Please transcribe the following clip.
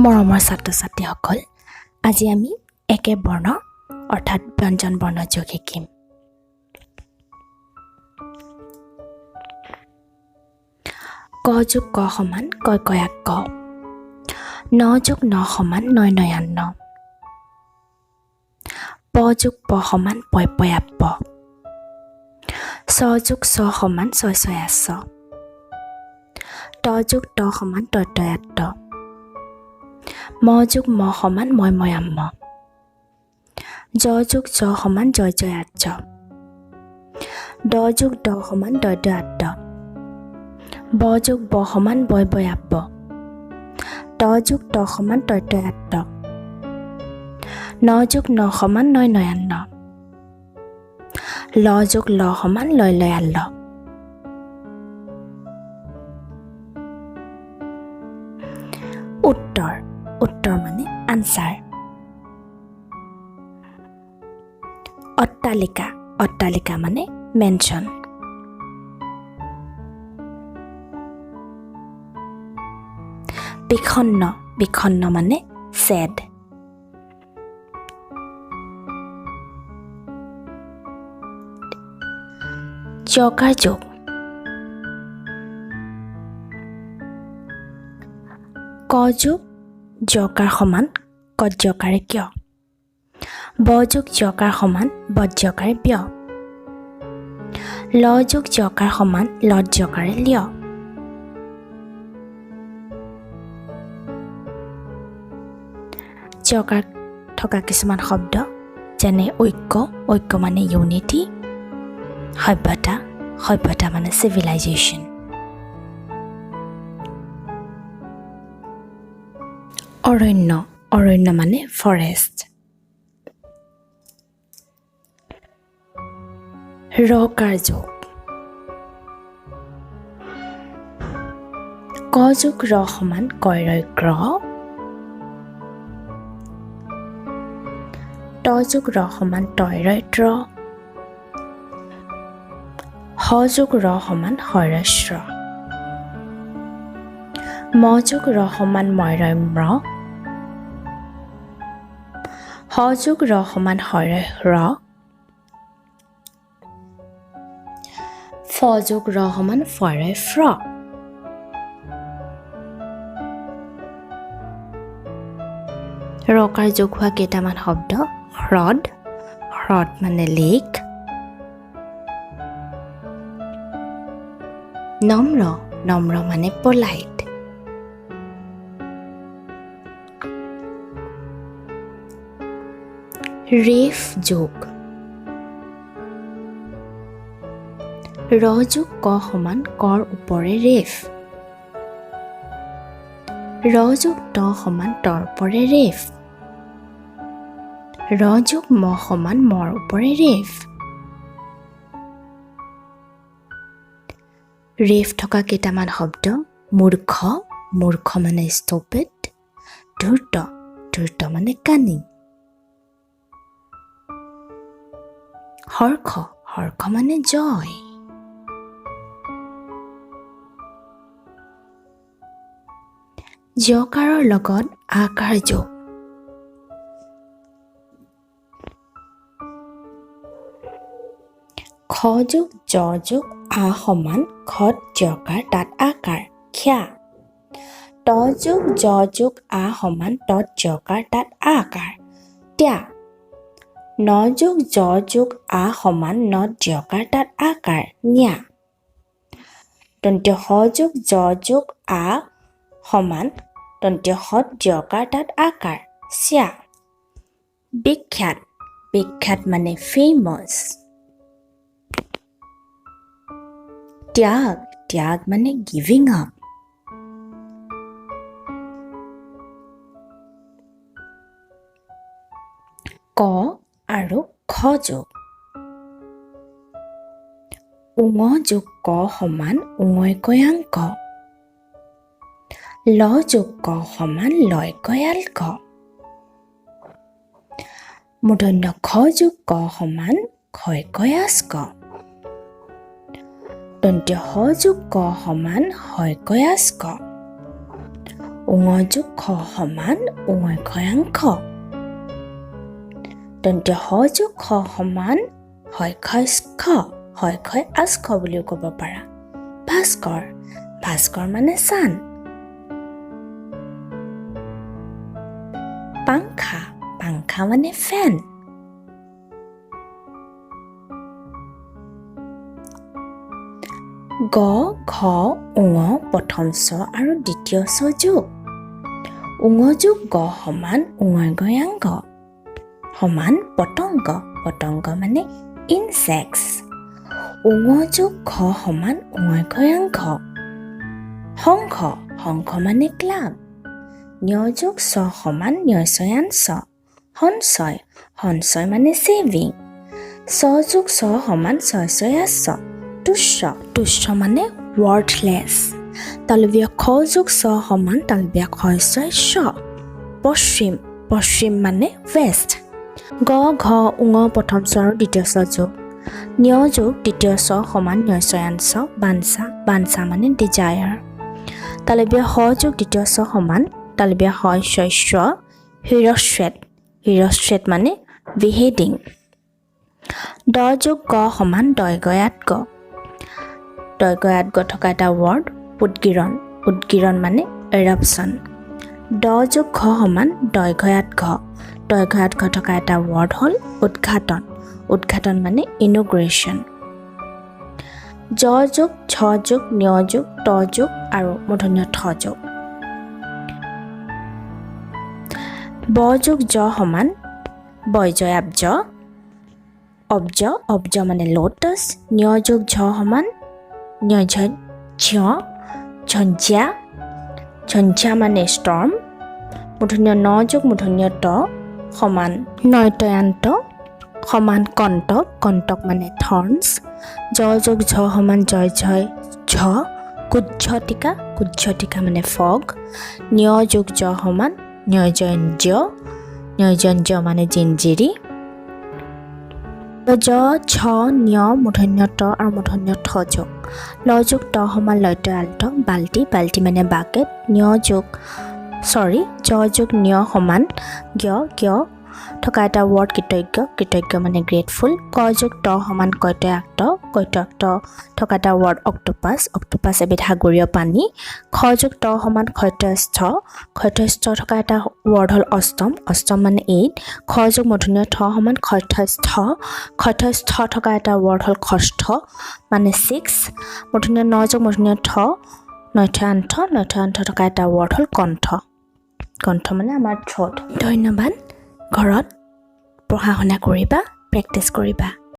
মৰমৰ ছাত্ৰ-ছাত্ৰীসকল, আজি আমি একে বৰ্ণ অৰ্থাৎ ব্যঞ্জন বৰ্ণ যোগ শিকিম। ক যোগ ক সমান কয় কয়াক ক। ন যোগ ন সমান নয় নয়ান ন। প যোগ প সমান পয় পয়াপ প। ছ যোগ ছ সমান ছয় ছয়াত ছ। ত যোগ ত সমান তয় তয়াত ত। ম যোগ ম সমান ময় ময়াম ম। জ যোগ জ সমান জয় জয়াত জ। দ যোগ দ সমান দয় দয়াত দ। ব যোগ ব সমান বয় বয়াত ব। ত যোগ ত সমান তয় তয়াত ত। ন যোগ ন সমান নয় নয়ান ন। ল যোগ ল সমান লয় লয়াল ল। উত্তৰ, উত্তৰ মানে আনচাৰ। অট্টালিকা, অট্টালিকা মানে মেনচন। বিষণ্ণ, বিষণ্ণ মানে ছেড। জকাৰ যোগ, ক যোগ জকাৰ সমান কজ্জকাৰে কিয়। ব যোগ জকাৰ সমান বজ্জকাৰে ব্য। ল যোগ জকাৰ সমান লজ্জকাৰে ল্য। জকাৰ থকা কিছুমান শব্দ যেনে ঐক্য, ঐক্য মানে ইউনিটি। সভ্যতা, সভ্যতা মানে চিভিলাইজেশ্যন। অৰণ্য, অৰণ্য মানে ফৰেষ্ট। ৰকাৰ যোগ, ক যোগ ৰ সমান কয় ৰয় ক্ৰ। ত যোগ ৰ সমান তয় ৰয় ত্ৰ। হ যোগ ৰ সমান হয় ৰয় শ্ৰ। ম যোগ ৰ সমান ময় ৰয় ম্ৰ। হ যোগ ৰ সমান হয় ৰয় ৰ। ফ যোগ ৰ সমান ফয় ৰয় ফ্ৰ। ৰকাৰ যোগ হোৱা কেইটামান শব্দ হ্ৰদ, হ্ৰদ মানে লেক। নম্ৰ, নম্ৰ মানে পলাইট। ৰেফ যোগ, ৰ যোগ ক সমান কৰ ওপৰে ৰেফ। ৰ যোগ ত সমান তৰ ওপৰে ৰেফ। ৰ যোগ ম সমান মৰ ওপৰে ৰেফ। ৰেফ থকা কেইটামান শব্দ মূৰ্খ, মূৰ্খ মানে ষ্টুপিড। ধূৰ্ত, ধূৰ্ত মানে কানিং। হৰ্ষ, হৰ্ষ মানে জয়। জকাৰৰ লগত আকাৰ যোগ, খ যোগ জ যোগ আ সমান খত জকাৰ তাত আকাৰ খ্যা। ত যোগ জ যোগ আ সমান তত জকাৰ তাত আকাৰ ত্যা। ন যোগ জ যোগ আ সমান নত জকাৰ তাত আকাৰ ন্যা। তন্ত্য হ যোগ জ যোগ আ সমান তন্ত্য হত জকাৰ তাত আকাৰ স্যা। বিখ্যাত, বিখ্যাত মানে ফেমাছ। ত্যাগ, ত্যাগ মানে গিভিং আপ। ক আৰু খ যোগ, উঙ যোগ ক সমান উঙয় কয়াং ক। ল যোগ ক সমান লয় কয়াল ক। মূৰ্ধন্য খ যোগ ক সমান ক্ষয় কয়াস ক। দন্ত্য হ যোগ ক সমান হয় কয়াস ক। উঙযোগ খ সমান উঙয়খয়াংখ দন্ত্য হ যোগ খ সমান হয় খয় খ হয় খয় আস্খ বুলিও ক'ব পাৰা ভাস্কৰ ভাস্কৰ মানে চান পাংখা পাংখা মানে ফেন গ ঘ উঙ প্ৰথম চ আৰু দ্বিতীয় চ যোগ উঙ যোগ গ সমান উঙয়গয়াংগ সমান পতংগ পতংগ মানে ইনচেক্টছ উঙ যোগ খ সমান উঙয়গয়াংঘ শংখ শংখ মানে ক্লাব ঞ যোগ ছ সমান ঞয়ছয়াংছ সঞ্চয় সঞ্চয় মানে ছেভিং ছ যোগ ছ সমান ছয়ছয়াস্ছ তুষ্য তুষ্য মানে ৱৰ্থলেছ তালব্য খ যোগ ছ সমান তালব্য ক্ষয়ছয় স পশ্চিম পশ্চিম মানে ৱেষ্ট গ ঘ উঙ প্ৰথম ছ আৰু দ্বিতীয় ছ যোগ ঞ যোগ দ্বিতীয় ছ সমান ঞয়ছয়াংছ বাঞ্ছা বাঞ্ছা মানে ডিজায়াৰ তালব্য হ যোগ দ্বিতীয় ছ সমান তালব্য হয় শস্য হিৰশ্বেত মানে বিহেডিং দ যোগ গ সমান দয়গয়াত গ দয়গয়াত গ থকা এটা ৱৰ্ড উদগিৰণ মানে এৰাপশ্যন দ যোগ ঘ সমান দয়গয়াত ঘ থকা এটা ৱৰ্ড হ'ল উদঘাটন মানে ইনগ্ৰেশ্যন জ যোগ ঝ যোগ ঞ যোগ ত যোগ আৰু মূৰ্ধন্য ঠ যোগ ব যোগ জ সমান বৈজয়াব্জ অব্জ মানে লোটাছ ঞ যোগ ঝ সমান ঝঞ্ঝিয়া মানে ষ্টৰ্ম মূৰ্ধন্য ন যোগ মূৰ্ধন্য ত সমান নয়তয়ান্ত সমান কণ্টক মানে থৰ্নছ জ যোগ ঝ সমান জয় ঝ কুজ্ঝটিকা মানে ফগ ঞ যোগ জ সমান ঞয়জঞ্জ মানে জিঞ্জিৰি জ ঝ ঞ মূৰ্ধন্য ত আৰু মূৰ্ধন্য ঠ যোগ ল যোগ ত সমান লয়তয়ান্ত বাল্টি মানে বাকেট জ যোগ ঞ সমান জ্ঞ থকা এটা ৱৰ্ড কৃতজ্ঞ মানে গ্ৰেটফুল ক যোগ ত সমান কৈতয়াক্ত থকা এটা ৱৰ্ড অক্টোপাছ এবিধ সাগৰীয় প্ৰাণী খ যোগ ত সমান ক্ষয়স্থ থকা এটা ৱৰ্ড হ'ল অষ্টম মানে 8 খ যোগ মূৰ্ধন্য ঠ সমান ক্ষয়স্থ থকা এটা ৱৰ্ড হ'ল ষষ্ঠ মানে 6 মূৰ্ধন্য ন যোগ মূৰ্ধন্য ঠ নয়থয়ান্থ থকা এটা ৱৰ্ড হ'ল কণ্ঠ মানে আমাৰ থ্ৰট ধন্যবাদ ঘৰত পঢ়া শুনা কৰিবা প্ৰেক্টিছ কৰিবা